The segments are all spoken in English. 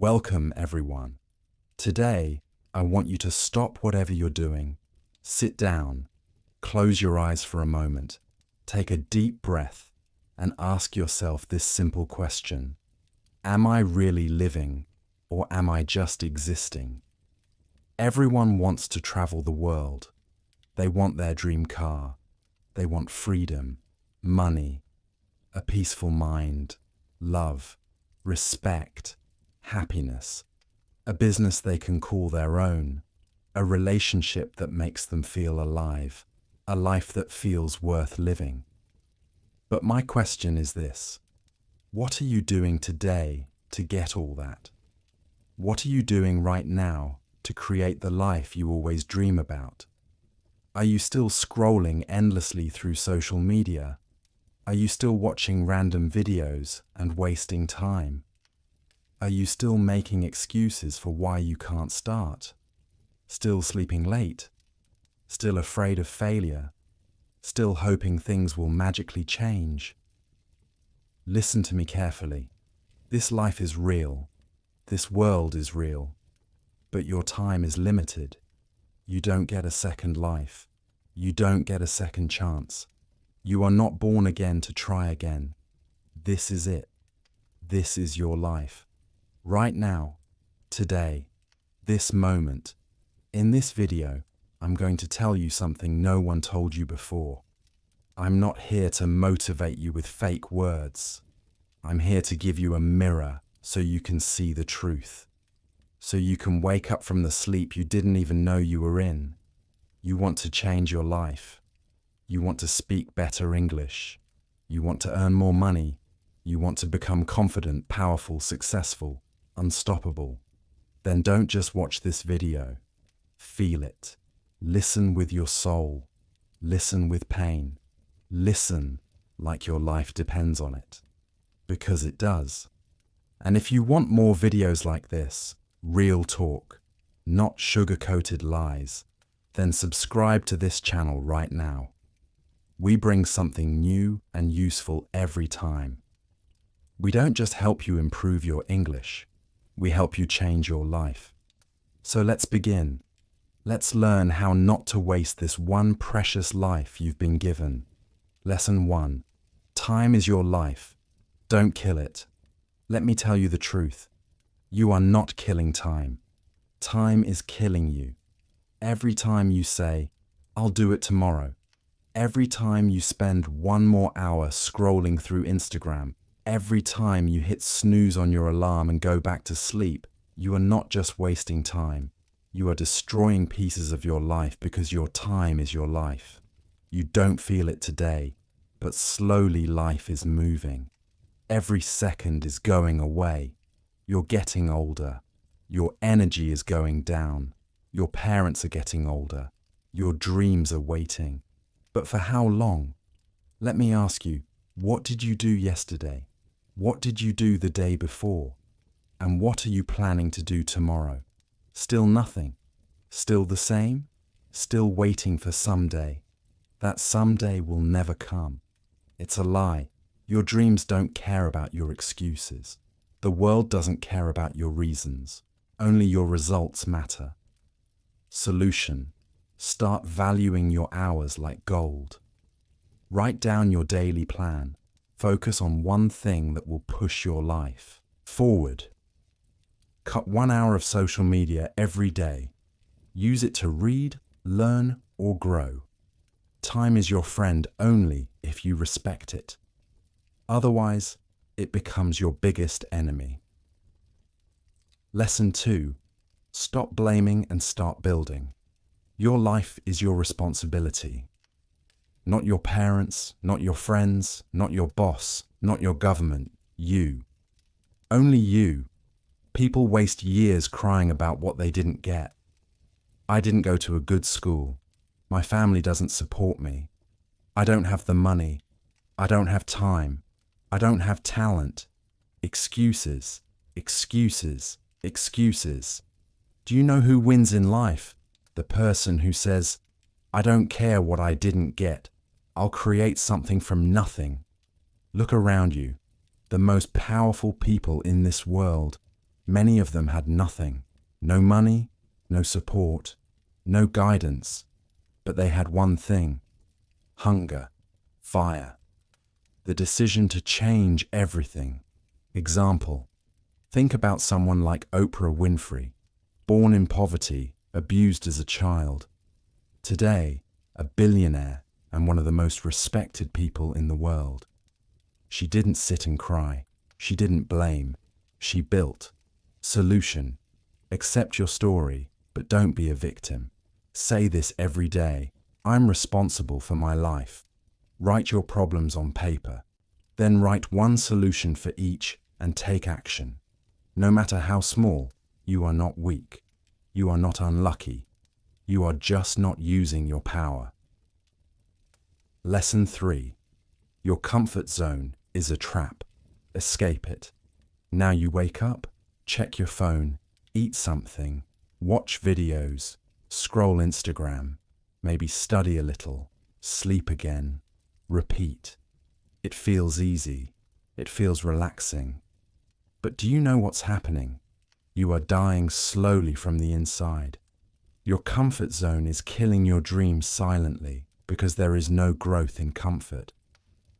Welcome, everyone. Today, I want you to stop whatever you're doing, sit down, close your eyes for a moment, take a deep breath, and ask yourself this simple question. Am I really living, or am I just existing? Everyone wants to travel the world. They want their dream car. They want freedom, money, a peaceful mind, love, respect, happiness, a business they can call their own, a relationship that makes them feel alive, a life that feels worth living. But my question is this: what are you doing today to get all that? What are you doing right now to create the life you always dream about? Are you still scrolling endlessly through social media? Are you still watching random videos and wasting time? Are you still making excuses for why you can't start? Still sleeping late? Still afraid of failure? Still hoping things will magically change? Listen to me carefully. This life is real. This world is real. But your time is limited. You don't get a second life. You don't get a second chance. You are not born again to try again. This is it. This is your life. Right now, today, this moment. In this video, I'm going to tell you something no one told you before. I'm not here to motivate you with fake words. I'm here to give you a mirror so you can see the truth. So you can wake up from the sleep you didn't even know you were in. You want to change your life. You want to speak better English. You want to earn more money. You want to become confident, powerful, successful, unstoppable. Then don't just watch this video. Feel it. Listen with your soul. Listen with pain. Listen like your life depends on it. Because it does. And if you want more videos like this, real talk, not sugar-coated lies, then subscribe to this channel right now. We bring something new and useful every time. We don't just help you improve your English, we help you change your life. So let's begin. Let's learn how not to waste this one precious life you've been given. Lesson 1. Time is your life. Don't kill it. Let me tell you the truth. You are not killing time. Time is killing you. Every time you say, "I'll do it tomorrow," every time you spend one more hour scrolling through Instagram, every time you hit snooze on your alarm and go back to sleep, you are not just wasting time. You are destroying pieces of your life because your time is your life. You don't feel it today, but slowly life is moving. Every second is going away. You're getting older. Your energy is going down. Your parents are getting older. Your dreams are waiting. But for how long? Let me ask you, what did you do yesterday? What did you do the day before? And what are you planning to do tomorrow? Still nothing? Still the same? Still waiting for someday? That someday will never come. It's a lie. Your dreams don't care about your excuses. The world doesn't care about your reasons. Only your results matter. Solution: start valuing your hours like gold. Write down your daily plan. Focus on one thing that will push your life forward. Cut 1 hour of social media every day. Use it to read, learn, or grow. Time is your friend only if you respect it. Otherwise, it becomes your biggest enemy. Lesson 2. Stop blaming and start building. Your life is your responsibility. Not your parents, not your friends, not your boss, not your government. You. Only you. People waste years crying about what they didn't get. I didn't go to a good school. My family doesn't support me. I don't have the money. I don't have time. I don't have talent. Excuses, excuses, excuses. Do you know who wins in life? The person who says, "I don't care what I didn't get. I'll create something from nothing." Look around you. The most powerful people in this world Many of them had nothing, no money, no support, no guidance, but they had one thing: hunger, fire, the decision to change everything. Example: think about someone like Oprah Winfrey, born in poverty, abused as a child. Today, a billionaire and one of the most respected people in the world. She didn't sit and cry. She didn't blame. She built. Solution: accept your story, but don't be a victim. Say this every day: I'm responsible for my life. Write your problems on paper. Then write one solution for each and take action. No matter how small, you are not weak. You are not unlucky. You are just not using your power. Lesson 3. Your comfort zone is a trap. Escape it. Now you wake up, check your phone, eat something, watch videos, scroll Instagram, maybe study a little, sleep again, repeat. It feels easy. It feels relaxing. But do you know what's happening? You are dying slowly from the inside. Your comfort zone is killing your dreams silently because there is no growth in comfort.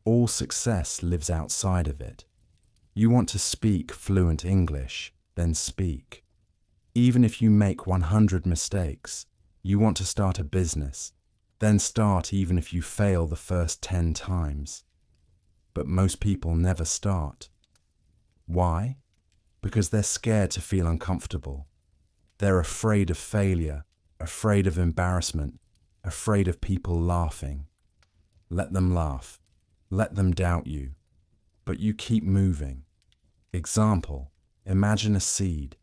All success lives outside of it. You want to speak fluent English, then speak. Even if you make 100 mistakes, you want to start a business, then start even if you fail the first 10 times. But most people never start. Why? Because they're scared to feel uncomfortable. They're afraid of failure, afraid of embarrassment, afraid of people laughing. Let them laugh. Let them doubt you. But you keep moving. Example: imagine a seed.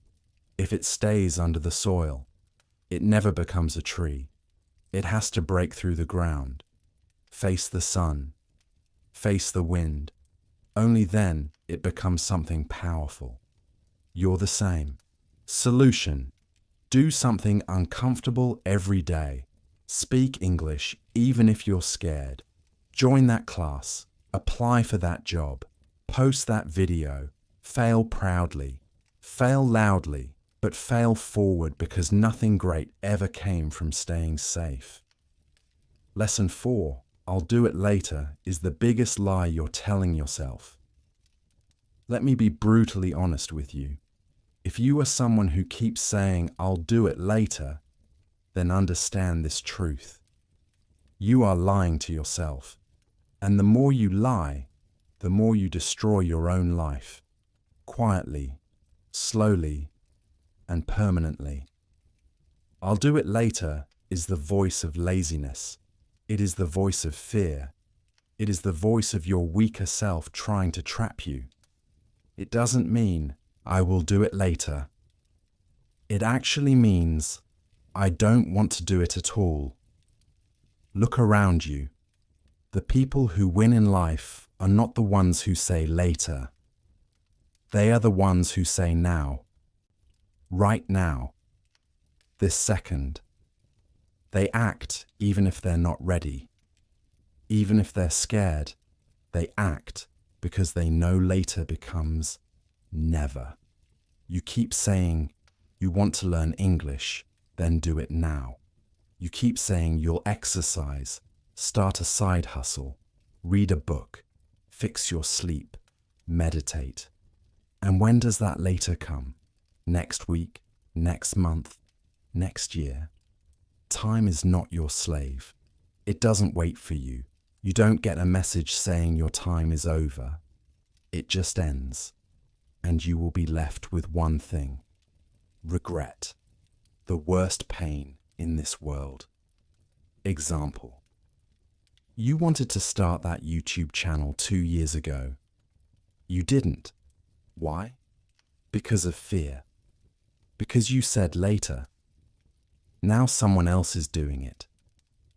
If it stays under the soil, it never becomes a tree. It has to break through the ground, face the sun, face the wind. Only then it becomes something powerful. You're the same. Solution: do something uncomfortable every day. Speak English even if you're scared. Join that class. Apply for that job. Post that video. Fail proudly. Fail loudly, but fail forward, because nothing great ever came from staying safe. Lesson 4. I'll do it later is the biggest lie you're telling yourself. Let me be brutally honest with you. If you are someone who keeps saying, I'll do it later, then understand this truth. You are lying to yourself. And the more you lie, the more you destroy your own life. Quietly, slowly, and permanently. I'll do it later is the voice of laziness. It is the voice of fear. It is the voice of your weaker self trying to trap you. It doesn't mean, I will do it later. It actually means, I don't want to do it at all. Look around you. The people who win in life are not the ones who say later. They are the ones who say now. Right now. This second. They act even if they're not ready. Even if they're scared, they act because they know later becomes never. You keep saying you want to learn English, then do it now. You keep saying you'll exercise, start a side hustle, read a book, fix your sleep, meditate. And when does that later come? Next week, next month, next year? Time is not your slave. It doesn't wait for you. You don't get a message saying your time is over. It just ends. And you will be left with one thing: regret. The worst pain in this world. Example: you wanted to start that YouTube channel 2 years ago. You didn't. Why? Because of fear. Because you said later. Now someone else is doing it.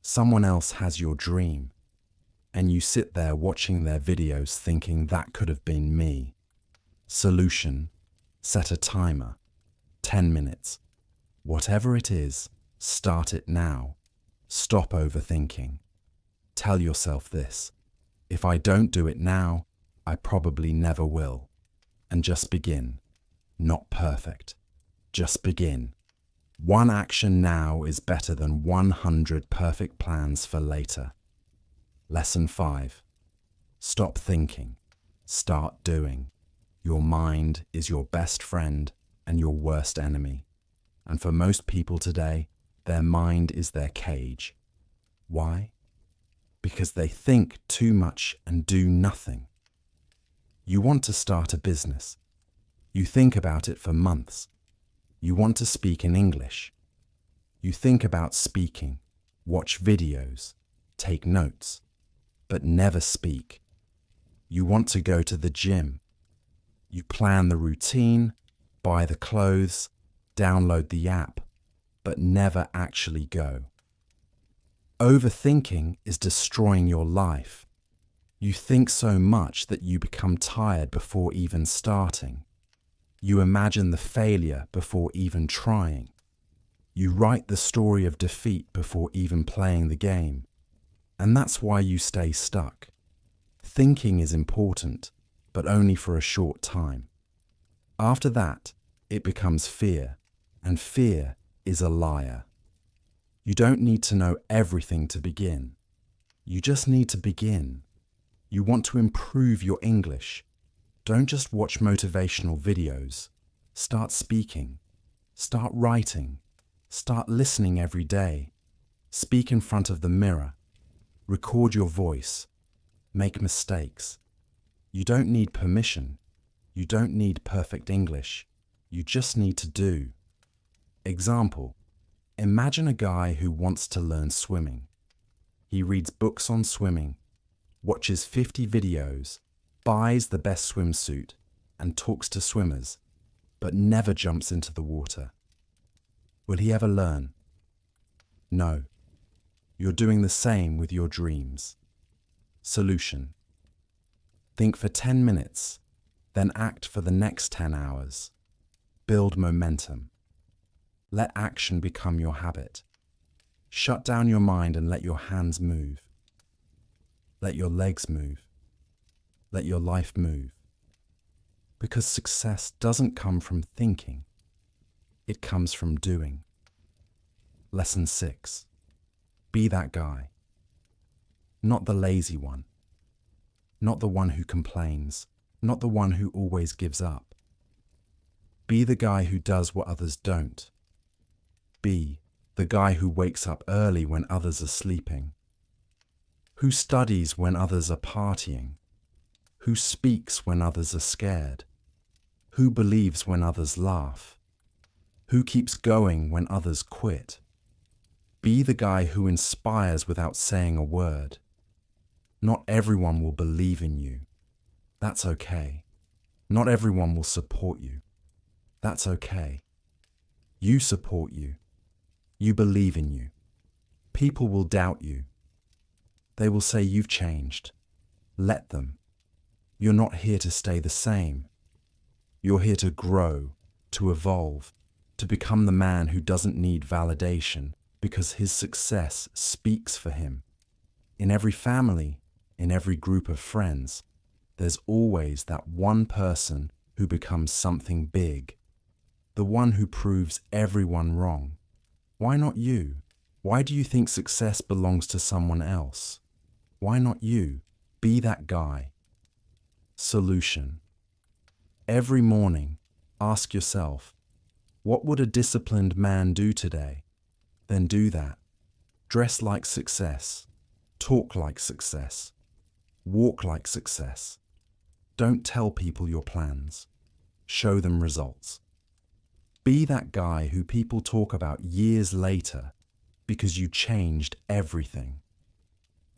Someone else has your dream. And you sit there watching their videos thinking that could have been me. Solution: set a timer. 10 minutes. Whatever it is, start it now. Stop overthinking. Tell yourself this: if I don't do it now, I probably never will. And just begin. not perfect. Just begin. One action now is better than 100 perfect plans for later. Lesson 5. Stop thinking. Start doing. Your mind is your best friend and your worst enemy. And for most people today, their mind is their cage. Why? Because they think too much and do nothing. You want to start a business. You think about it for months. You want to speak in English. You think about speaking, watch videos, take notes, but never speak. You want to go to the gym. You plan the routine, buy the clothes, download the app, but never actually go. Overthinking is destroying your life. You think so much that you become tired before even starting. You imagine the failure before even trying. You write the story of defeat before even playing the game. And that's why you stay stuck. Thinking is important, but only for a short time. After that, it becomes fear, and fear is a liar. You don't need to know everything to begin. You just need to begin. You want to improve your English. Don't just watch motivational videos. Start speaking. Start writing. Start listening every day. Speak in front of the mirror. Record your voice. Make mistakes. You don't need permission. You don't need perfect English. You just need to do. Example: imagine a guy who wants to learn swimming. He reads books on swimming, watches 50 videos, buys the best swimsuit, and talks to swimmers, but never jumps into the water. Will he ever learn? No. You're doing the same with your dreams. Solution: think for 10 minutes, then act for the next 10 hours. Build momentum. Let action become your habit. Shut down your mind and let your hands move. Let your legs move. Let your life move. Because success doesn't come from thinking. It comes from doing. Lesson 6. Be that guy. Not the lazy one. Not the one who complains. Not the one who always gives up. Be the guy who does what others don't. Be the guy who wakes up early when others are sleeping. Who studies when others are partying. Who speaks when others are scared. Who believes when others laugh. Who keeps going when others quit. Be the guy who inspires without saying a word. Not everyone will believe in you. That's okay. Not everyone will support you. That's okay. You support you. You believe in you. People will doubt you. They will say you've changed. Let them. You're not here to stay the same. You're here to grow, to evolve, to become the man who doesn't need validation because his success speaks for him. In every family, in every group of friends, there's always that one person who becomes something big. The one who proves everyone wrong. Why not you? Why do you think success belongs to someone else? Why not you? Be that guy. Solution: every morning, ask yourself, what would a disciplined man do today? Then do that. Dress like success. Talk like success. Walk like success. Don't tell people your plans. Show them results. Be that guy who people talk about years later because you changed everything.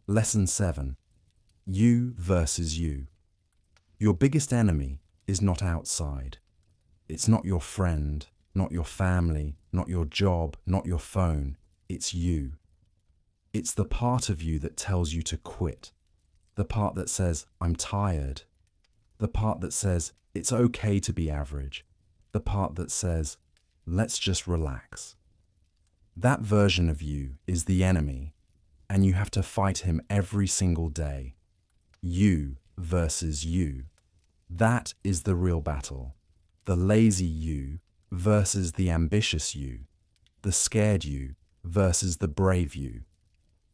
Lesson 7. You versus you. Your biggest enemy is not outside. It's not your friend, not your family, not your job, not your phone. It's you. It's the part of you that tells you to quit. The part that says, I'm tired. The part that says, it's okay to be average. The part that says, let's just relax. That version of you is the enemy, and you have to fight him every single day. You versus you. That is the real battle. the lazy you versus the ambitious you, the scared you versus the brave you,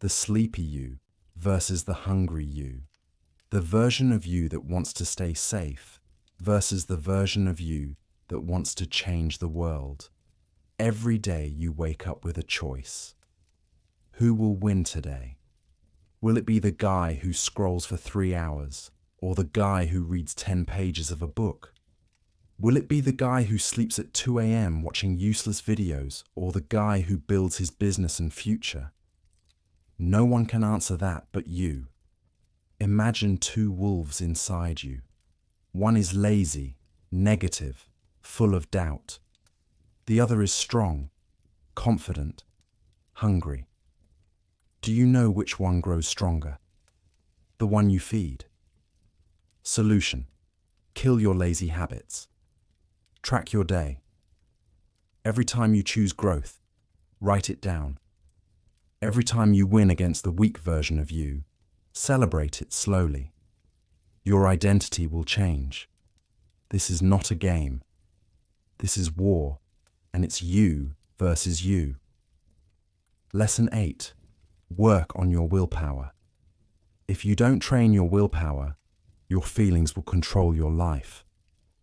the sleepy you versus the hungry you, the version of you that wants to stay safe versus the version of you that wants to change the world. Every day you wake up with a choice. Who will win today? Will it be the guy who scrolls for 3 hours or the guy who reads 10 pages of a book? Will it be the guy who sleeps at 2 a.m. watching useless videos or the guy who builds his business and future? No one can answer that but you. Imagine 2 wolves inside you. One is lazy, negative, full of doubt. The other is strong, confident, hungry. Do you know which one grows stronger? The one you feed. Solution: kill your lazy habits. Track your day. Every time you choose growth, write it down. Every time you win against the weak version of you, celebrate it slowly. Your identity will change. This is not a game. This is war, and it's you versus you. Lesson 8. Work on your willpower. If you don't train your willpower, your feelings will control your life.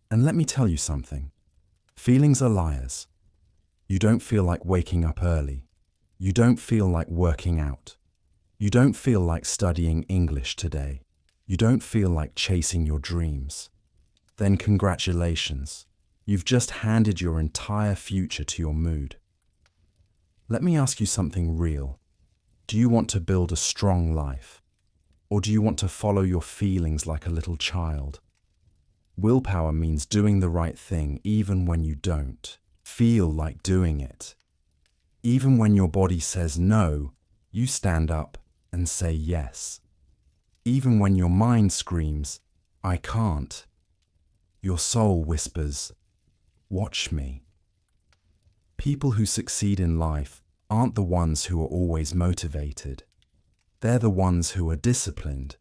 And let me tell you something. Feelings are liars. You don't feel like waking up early. You don't feel like working out. You don't feel like studying English today. You don't feel like chasing your dreams. Then congratulations. You've just handed your entire future to your mood. Let me ask you something real. Do you want to build a strong life? Or do you want to follow your feelings like a little child? Willpower means doing the right thing even when you don't feel like doing it. Even when your body says no, you stand up and say yes. Even when your mind screams, I can't, your soul whispers, watch me. People who succeed in life aren't the ones who are always motivated. They're the ones who are disciplined,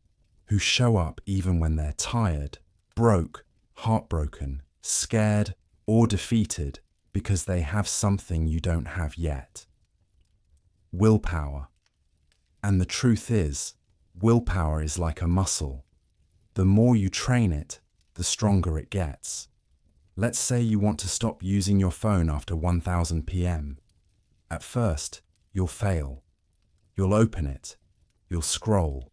who show up even when they're tired, broke, heartbroken, scared, or defeated because they have something you don't have yet. Willpower. And the truth is, willpower is like a muscle. The more you train it, the stronger it gets. Let's say you want to stop using your phone after 1000 p.m. At first, you'll fail. You'll open it. You'll scroll.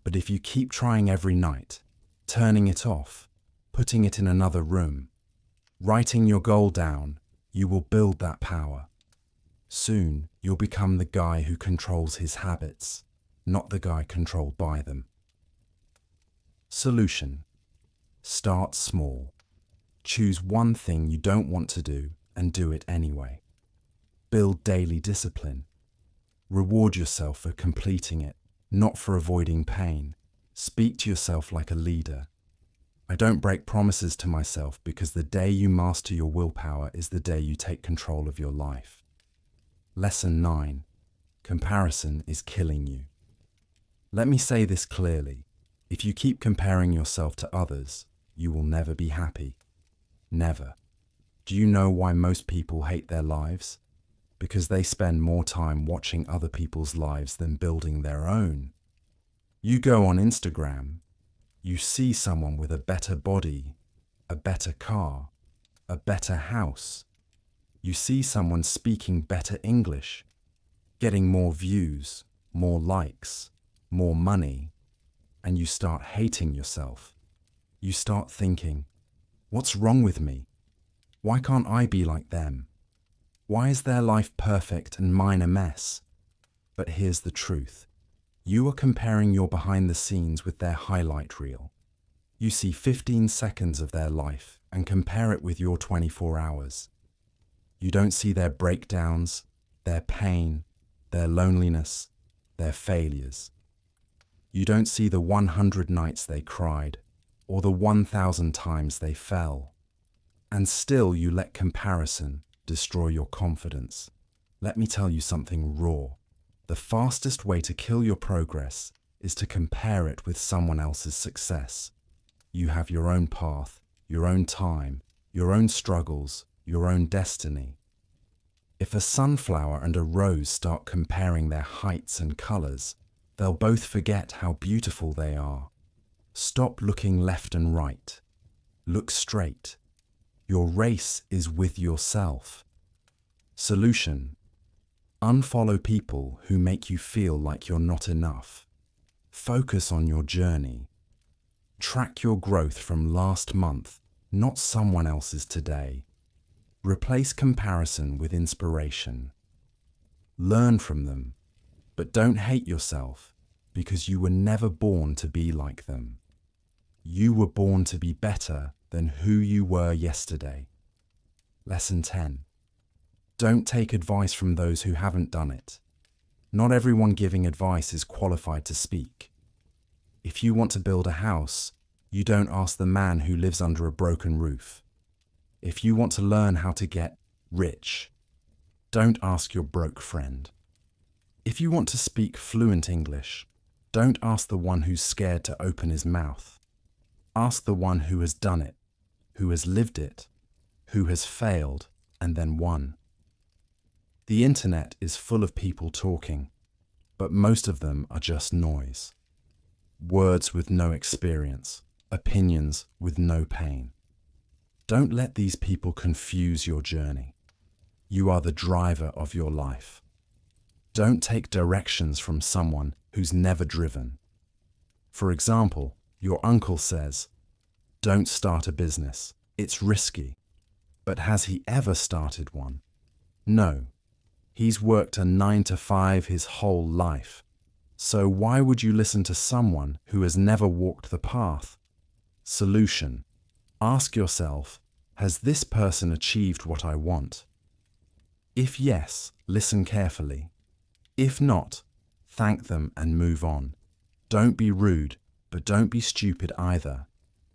But if you keep trying every night, turning it off, putting it in another room, writing your goal down, you will build that power. Soon, you'll become the guy who controls his habits, not the guy controlled by them. Solution: start small. Choose one thing you don't want to do and do it anyway. Build daily discipline. Reward yourself for completing it, not for avoiding pain. Speak to yourself like a leader. I don't break promises to myself because the day you master your willpower is the day you take control of your life. Lesson 9. Comparison is killing you. Let me say this clearly. If you keep comparing yourself to others, you will never be happy. Never. Do you know why most people hate their lives? Because they spend more time watching other people's lives than building their own. You go on Instagram, you see someone with a better body, a better car, a better house. You see someone speaking better English, getting more views, more likes, more money, and you start hating yourself. You start thinking, what's wrong with me? Why can't I be like them? Why is their life perfect and mine a mess? But here's the truth. You are comparing your behind the scenes with their highlight reel. You see 15 seconds of their life and compare it with your 24 hours. You don't see their breakdowns, their pain, their loneliness, their failures. You don't see the 100 nights they cried or the 1,000 times they fell. And still you let comparison destroy your confidence. Let me tell you something raw. The fastest way to kill your progress is to compare it with someone else's success. You have your own path, your own time, your own struggles, your own destiny. If a sunflower and a rose start comparing their heights and colors, they'll both forget how beautiful they are. Stop looking left and right. Look straight. Your race is with yourself. Solution: unfollow people who make you feel like you're not enough. Focus on your journey. Track your growth from last month, not someone else's today. Replace comparison with inspiration. Learn from them, but don't hate yourself because you were never born to be like them. You were born to be better than who you were yesterday. Lesson 10. Don't take advice from those who haven't done it. Not everyone giving advice is qualified to speak. If you want to build a house, you don't ask the man who lives under a broken roof. If you want to learn how to get rich, don't ask your broke friend. If you want to speak fluent English, don't ask the one who's scared to open his mouth. Ask the one who has done it, who has lived it, who has failed and then won. The internet is full of people talking, but most of them are just noise. Words with no experience, opinions with no pain. Don't let these people confuse your journey. You are the driver of your life. Don't take directions from someone who's never driven. For example, your uncle says, "Don't start a business. It's risky." But has he ever started one? No. He's worked a 9 to 5 his whole life. So why would you listen to someone who has never walked the path? Solution: ask yourself, has this person achieved what I want? If yes, listen carefully. If not, thank them and move on. Don't be rude, but don't be stupid either.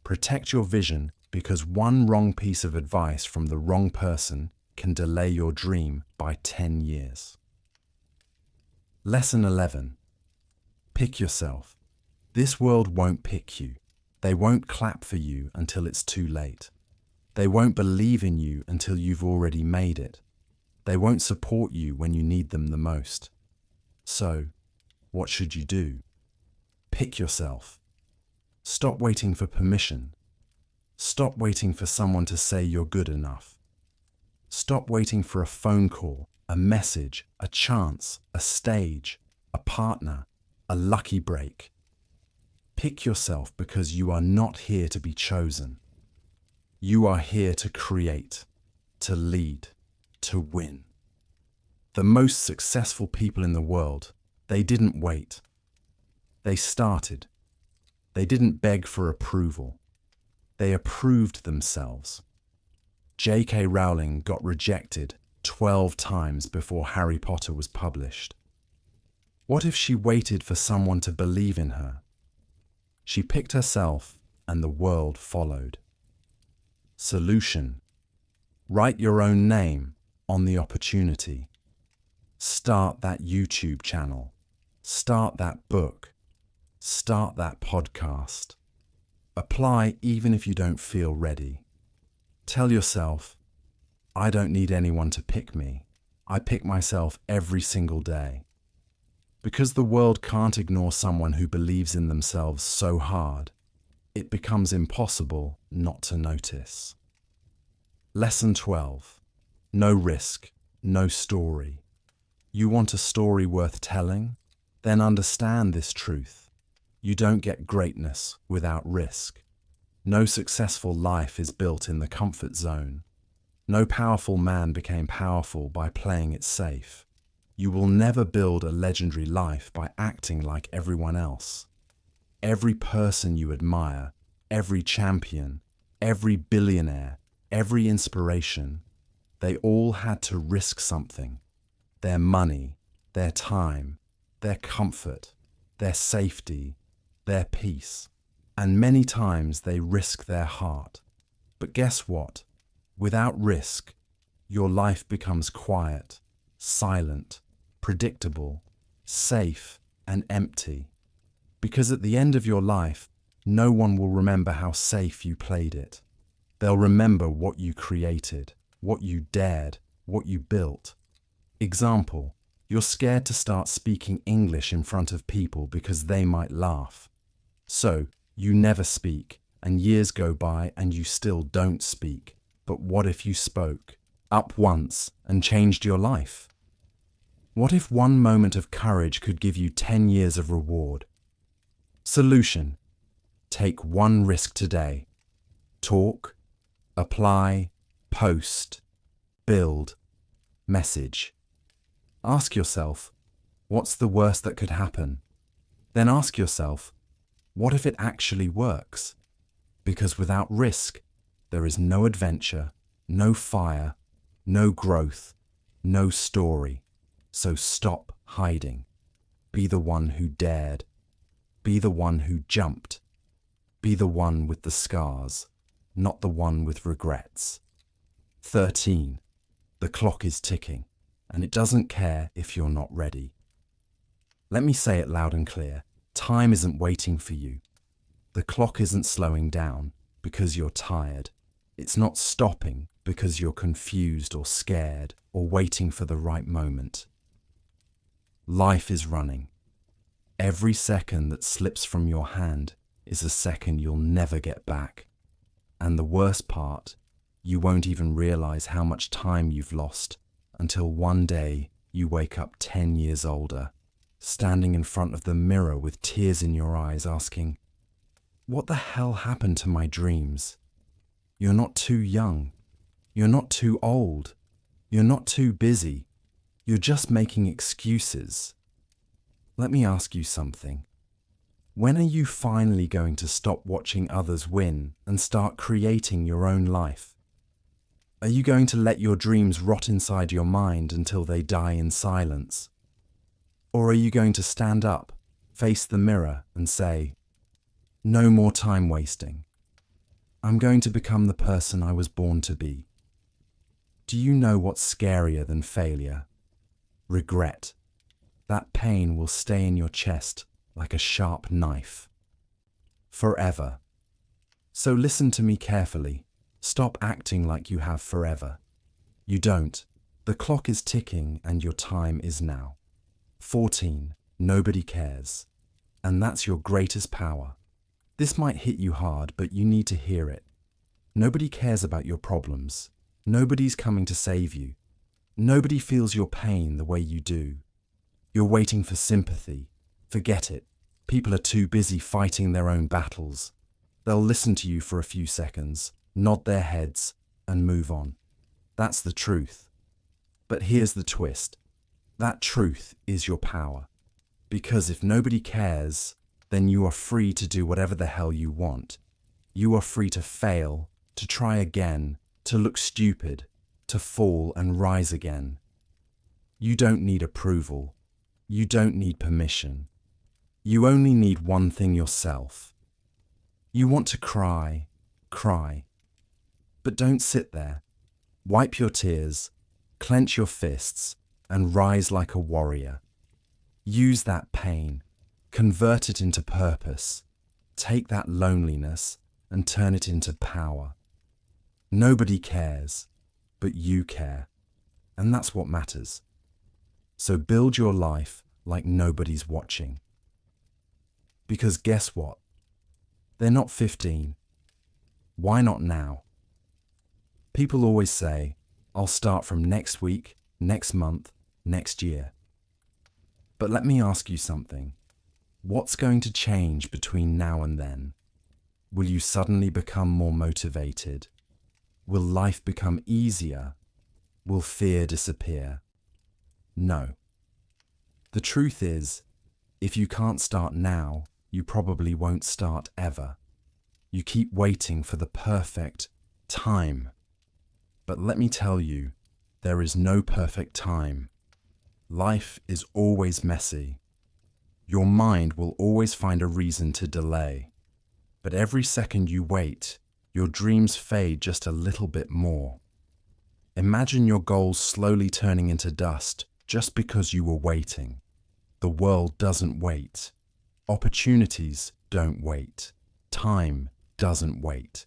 Protect your vision, because one wrong piece of advice from the wrong person can delay your dream by 10 years. Lesson 11. Pick yourself. This world won't pick you. They won't clap for you until it's too late. They won't believe in you until you've already made it. They won't support you when you need them the most. So, what should you do? Pick yourself. Stop waiting for permission. Stop waiting for someone to say you're good enough. Stop waiting for a phone call, a message, a chance, a stage, a partner, a lucky break. Pick yourself, because you are not here to be chosen. You are here to create, to lead, to win. The most successful people in the world, they didn't wait. They started. They didn't beg for approval. They approved themselves. J.K. Rowling got rejected 12 times before Harry Potter was published. What if she waited for someone to believe in her? She picked herself, and the world followed. Solution: write your own name on the opportunity. Start that YouTube channel. Start that book. Start that podcast. Apply even if you don't feel ready. Tell yourself, I don't need anyone to pick me. I pick myself every single day. Because the world can't ignore someone who believes in themselves so hard, it becomes impossible not to notice. Lesson 12. No risk, no story. You want a story worth telling? Then understand this truth. You don't get greatness without risk. No successful life is built in the comfort zone. No powerful man became powerful by playing it safe. You will never build a legendary life by acting like everyone else. Every person you admire, every champion, every billionaire, every inspiration, they all had to risk something. Their money, their time, their comfort, their safety, their peace. And many times they risk their heart. But guess what? Without risk, your life becomes quiet, silent, predictable, safe, and empty. Because at the end of your life, no one will remember how safe you played it. They'll remember what you created, what you dared, what you built. Example, you're scared to start speaking English in front of people because they might laugh. So, you never speak, and years go by and you still don't speak. But what if you spoke up once and changed your life? What if one moment of courage could give you 10 years of reward? Solution: take one risk today. Talk, apply, post, build, message. Ask yourself, what's the worst that could happen? Then ask yourself, what if it actually works? Because without risk, there is no adventure, no fire, no growth, no story. So stop hiding. Be the one who dared. Be the one who jumped. Be the one with the scars, not the one with regrets. 13. The clock is ticking, and it doesn't care if you're not ready. Let me say it loud and clear. Time isn't waiting for you. The clock isn't slowing down because you're tired. It's not stopping because you're confused or scared or waiting for the right moment. Life is running. Every second that slips from your hand is a second you'll never get back. And the worst part, you won't even realize how much time you've lost until one day you wake up 10 years older, standing in front of the mirror with tears in your eyes asking, what the hell happened to my dreams? You're not too young. You're not too old. You're not too busy. You're just making excuses. Let me ask you something. When are you finally going to stop watching others win and start creating your own life? Are you going to let your dreams rot inside your mind until they die in silence? Or are you going to stand up, face the mirror and say, no more time wasting. I'm going to become the person I was born to be. Do you know what's scarier than failure? Regret. That pain will stay in your chest like a sharp knife. Forever. So listen to me carefully. Stop acting like you have forever. You don't. The clock is ticking and your time is now. 14. Nobody cares. And that's your greatest power. This might hit you hard, but you need to hear it. Nobody cares about your problems. Nobody's coming to save you. Nobody feels your pain the way you do. You're waiting for sympathy. Forget it. People are too busy fighting their own battles. They'll listen to you for a few seconds, nod their heads, and move on. That's the truth. But here's the twist. That truth is your power. Because if nobody cares, then you are free to do whatever the hell you want. You are free to fail, to try again, to look stupid, to fall and rise again. You don't need approval. You don't need permission. You only need one thing yourself. You want to cry, cry. But don't sit there. Wipe your tears, clench your fists, and rise like a warrior. Use that pain, convert it into purpose. Take that loneliness and turn it into power. Nobody cares, but you care. And that's what matters. So build your life like nobody's watching. Because guess what? They're not 15. Why not now? People always say, I'll start from next week, next month, next year. But let me ask you something. What's going to change between now and then? Will you suddenly become more motivated? Will life become easier? Will fear disappear? No. The truth is, if you can't start now, you probably won't start ever. You keep waiting for the perfect time. But let me tell you, there is no perfect time. Life is always messy. Your mind will always find a reason to delay. But every second you wait, your dreams fade just a little bit more. Imagine your goals slowly turning into dust just because you were waiting. The world doesn't wait. Opportunities don't wait. Time doesn't wait.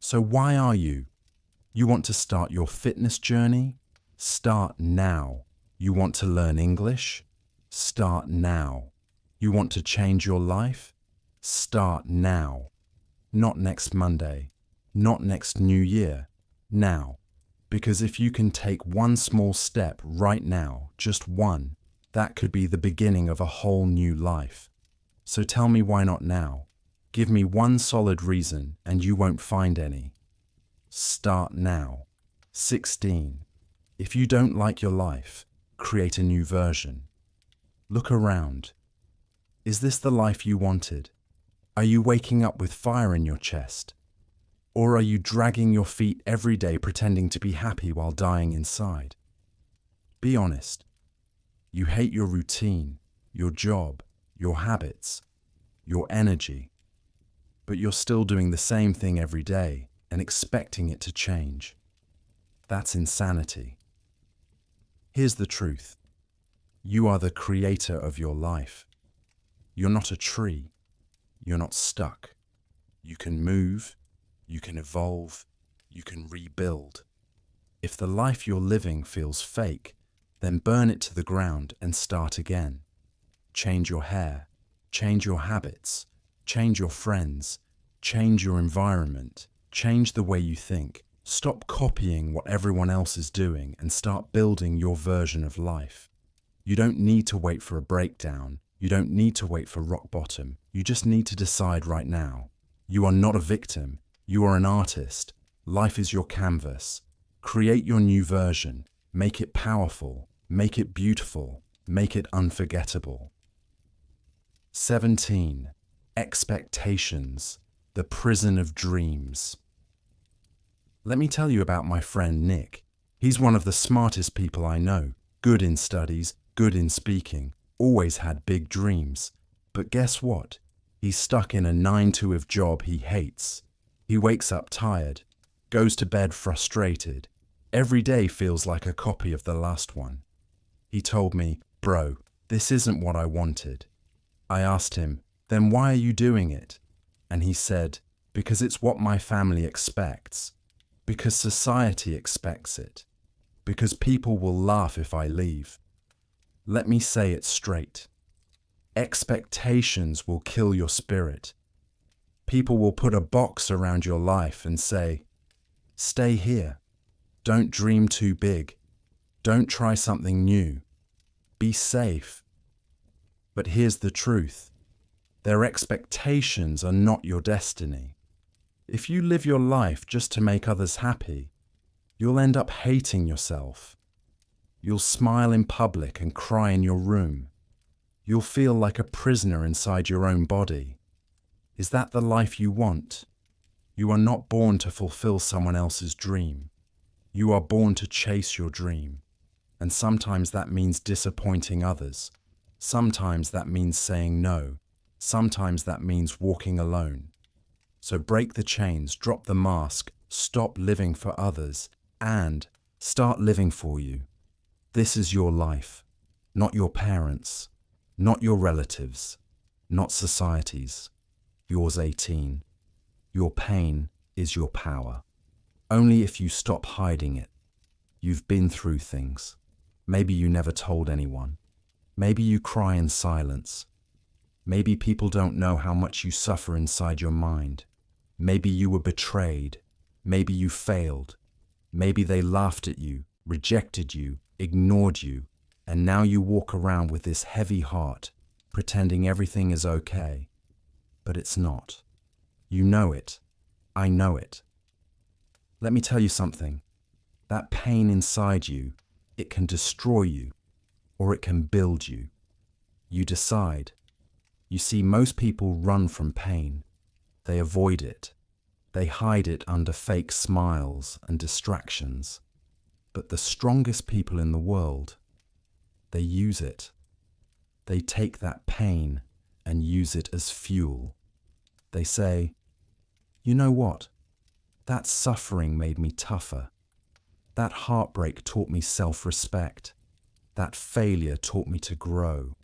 So why are you? You want to start your fitness journey? Start now. You want to learn English? Start now. You want to change your life? Start now. Not next Monday. Not next New Year. Now. Because if you can take one small step right now, just one, that could be the beginning of a whole new life. So tell me why not now? Give me one solid reason and you won't find any. Start now. 16. If you don't like your life, create a new version. Look around. Is this the life you wanted? Are you waking up with fire in your chest? Or are you dragging your feet every day pretending to be happy while dying inside? Be honest. You hate your routine, your job, your habits, your energy, but you're still doing the same thing every day and expecting it to change. That's insanity. Here's the truth. You are the creator of your life. You're not a tree. You're not stuck. You can move, you can evolve, you can rebuild. If the life you're living feels fake, then burn it to the ground and start again. Change your hair, change your habits, change your friends, change your environment, change the way you think. Stop copying what everyone else is doing and start building your version of life. You don't need to wait for a breakdown. You don't need to wait for rock bottom. You just need to decide right now. You are not a victim. You are an artist. Life is your canvas. Create your new version. Make it powerful. Make it beautiful. Make it unforgettable. 17. Expectations. The prison of dreams. Let me tell you about my friend Nick. He's one of the smartest people I know. Good in studies, good in speaking, always had big dreams. But guess what? He's stuck in a 9-to-5 job he hates. He wakes up tired, goes to bed frustrated. Every day feels like a copy of the last one. He told me, "Bro, this isn't what I wanted." I asked him, "Then why are you doing it?" And he said, "Because it's what my family expects. Because society expects it. Because people will laugh if I leave." Let me say it straight. Expectations will kill your spirit. People will put a box around your life and say, "Stay here. Don't dream too big. Don't try something new. Be safe." But here's the truth. Their expectations are not your destiny. If you live your life just to make others happy, you'll end up hating yourself. You'll smile in public and cry in your room. You'll feel like a prisoner inside your own body. Is that the life you want? You are not born to fulfill someone else's dream. You are born to chase your dream. And sometimes that means disappointing others. Sometimes that means saying no. Sometimes that means walking alone. So break the chains, drop the mask, stop living for others, and start living for you. This is your life, not your parents', not your relatives', not society's. Yours 18. Your pain is your power. Only if you stop hiding it. You've been through things. Maybe you never told anyone. Maybe you cry in silence. Maybe people don't know how much you suffer inside your mind. Maybe you were betrayed. Maybe you failed. Maybe they laughed at you, rejected you, ignored you, and now you walk around with this heavy heart, pretending everything is okay. But it's not. You know it. I know it. Let me tell you something. That pain inside you, it can destroy you, or it can build you. You decide. You see, most people run from pain. They avoid it. They hide it under fake smiles and distractions. But the strongest people in the world, they use it. They take that pain and use it as fuel. They say, "You know what? That suffering made me tougher. That heartbreak taught me self-respect. That failure taught me to grow."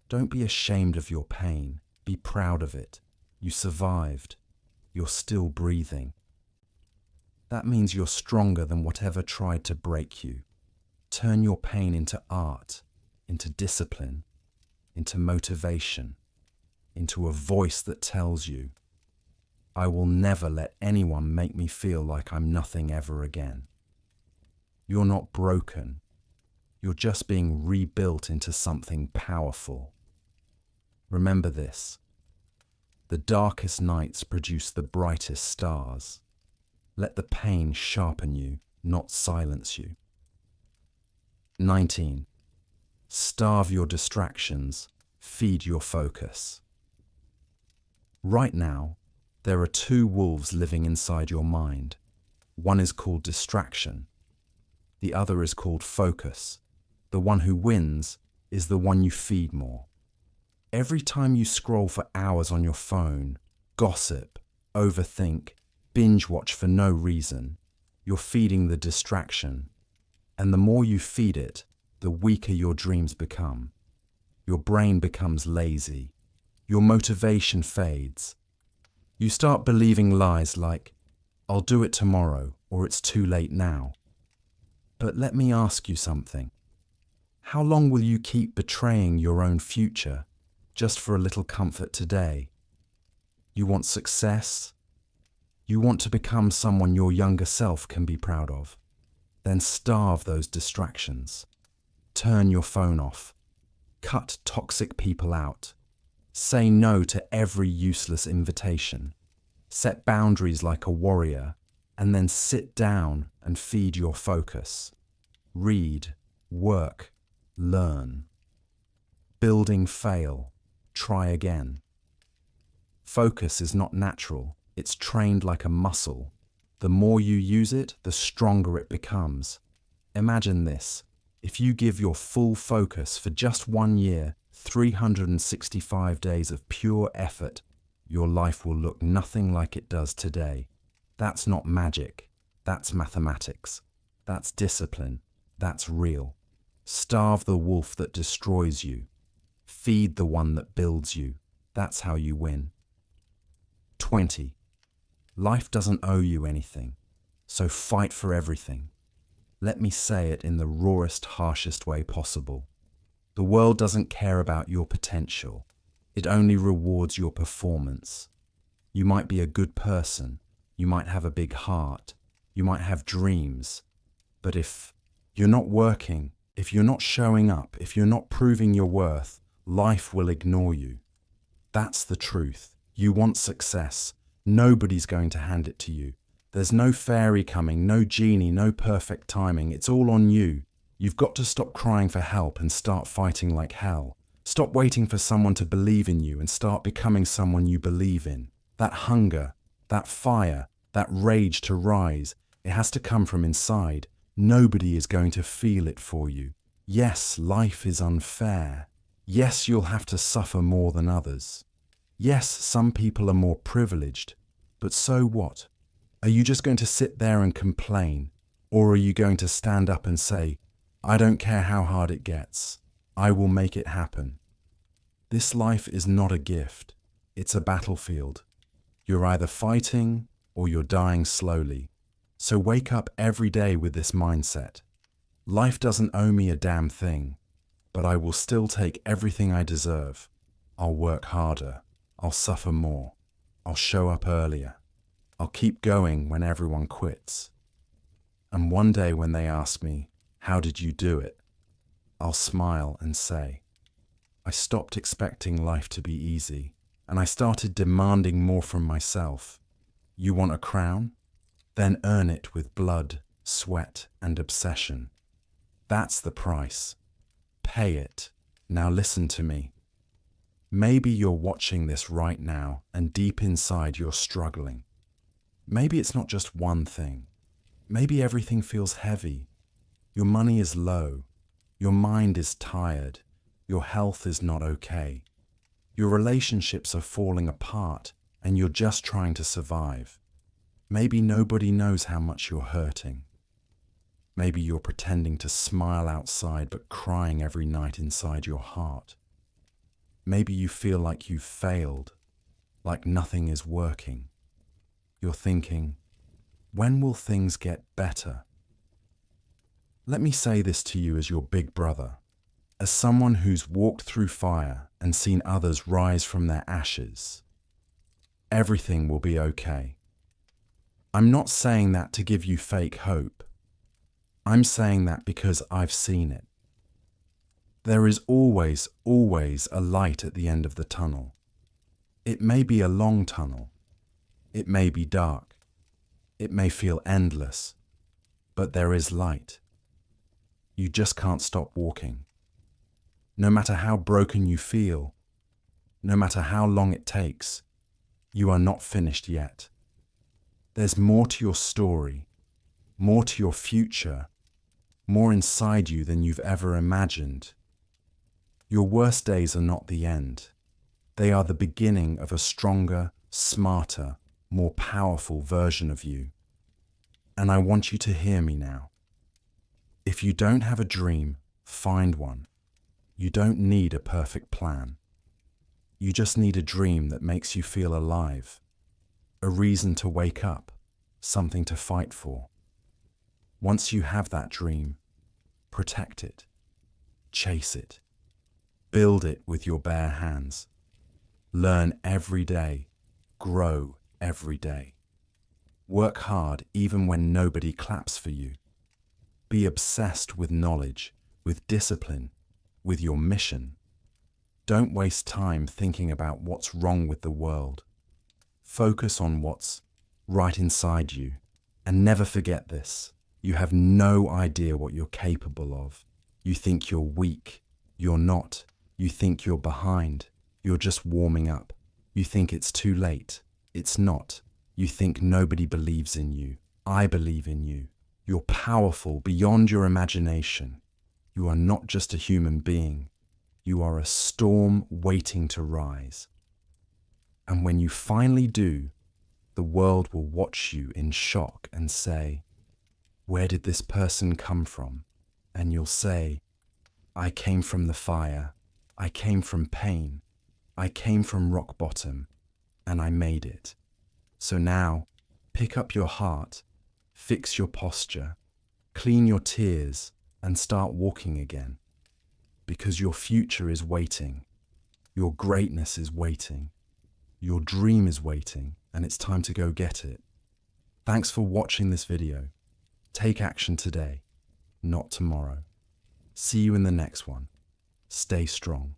Don't be ashamed of your pain. Be proud of it. You survived. You're still breathing. That means you're stronger than whatever tried to break you. Turn your pain into art, into discipline, into motivation, into a voice that tells you, I will never let anyone make me feel like I'm nothing ever again. You're not broken. You're just being rebuilt into something powerful. Remember this. The darkest nights produce the brightest stars. Let the pain sharpen you, not silence you. 19. Starve your distractions. Feed your focus. Right now, there are two wolves living inside your mind. One is called distraction. The other is called focus. The one who wins is the one you feed more. Every time you scroll for hours on your phone, gossip, overthink, binge watch for no reason, you're feeding the distraction. And the more you feed it, the weaker your dreams become. Your brain becomes lazy. Your motivation fades. You start believing lies like, I'll do it tomorrow, or it's too late now. But let me ask you something. How long will you keep betraying your own future just for a little comfort today? You want success? You want to become someone your younger self can be proud of? Then starve those distractions. Turn your phone off. Cut toxic people out. Say no to every useless invitation. Set boundaries like a warrior, and then sit down and feed your focus. Read, work, learn. Building fail, try again. Focus is not natural, it's trained like a muscle. The more you use it, the stronger it becomes. Imagine this, if you give your full focus for just 1 year, 365 days of pure effort, your life will look nothing like it does today. That's not magic, that's mathematics, that's discipline, that's real. Starve the wolf that destroys you. Feed the one that builds you. That's how you win. 20. Life doesn't owe you anything, so fight for everything. Let me say it in the rawest, harshest way possible. The world doesn't care about your potential. It only rewards your performance. You might be a good person. You might have a big heart. You might have dreams. But if you're not working, if you're not showing up, if you're not proving your worth, life will ignore you. That's the truth. You want success. Nobody's going to hand it to you. There's no fairy coming, no genie, no perfect timing. It's all on you. You've got to stop crying for help and start fighting like hell. Stop waiting for someone to believe in you and start becoming someone you believe in. That hunger, that fire, that rage to rise, it has to come from inside. Nobody is going to feel it for you. Yes, life is unfair. Yes, you'll have to suffer more than others. Yes, some people are more privileged. But so what? Are you just going to sit there and complain? Or are you going to stand up and say, I don't care how hard it gets. I will make it happen. This life is not a gift. It's a battlefield. You're either fighting or you're dying slowly. So wake up every day with this mindset. Life doesn't owe me a damn thing, but I will still take everything I deserve. I'll work harder. I'll suffer more. I'll show up earlier. I'll keep going when everyone quits. And one day when they ask me, how did you do it? I'll smile and say, I stopped expecting life to be easy, and I started demanding more from myself. You want a crown? Then earn it with blood, sweat, and obsession. That's the price. Pay it. Now listen to me. Maybe you're watching this right now, and deep inside you're struggling. Maybe it's not just one thing. Maybe everything feels heavy. Your money is low. Your mind is tired. Your health is not okay. Your relationships are falling apart and you're just trying to survive. Maybe nobody knows how much you're hurting. Maybe you're pretending to smile outside but crying every night inside your heart. Maybe you feel like you've failed, like nothing is working. You're thinking, When will things get better? Let me say this to you as your big brother, as someone who's walked through fire and seen others rise from their ashes. Everything will be okay. I'm not saying that to give you fake hope. I'm saying that because I've seen it. There is always, always a light at the end of the tunnel. It may be a long tunnel. It may be dark. It may feel endless. But there is light. You just can't stop walking. No matter how broken you feel, no matter how long it takes, you are not finished yet. There's more to your story, more to your future, more inside you than you've ever imagined. Your worst days are not the end. They are the beginning of a stronger, smarter, more powerful version of you. And I want you to hear me now. If you don't have a dream, find one. You don't need a perfect plan. You just need a dream that makes you feel alive, a reason to wake up, something to fight for. Once you have that dream, protect it, chase it, build it with your bare hands. Learn every day, grow every day. Work hard even when nobody claps for you. Be obsessed with knowledge, with discipline, with your mission. Don't waste time thinking about what's wrong with the world. Focus on what's right inside you. And never forget this. You have no idea what you're capable of. You think you're weak. You're not. You think you're behind. You're just warming up. You think it's too late. It's not. You think nobody believes in you. I believe in you. You're powerful beyond your imagination. You are not just a human being. You are a storm waiting to rise. And when you finally do, the world will watch you in shock and say, "Where did this person come from?" And you'll say, "I came from the fire. I came from pain. I came from rock bottom, and I made it." So now, pick up your heart, fix your posture, clean your tears, and start walking again. Because your future is waiting. Your greatness is waiting. Your dream is waiting, and it's time to go get it. Thanks for watching this video. Take action today, not tomorrow. See you in the next one. Stay strong.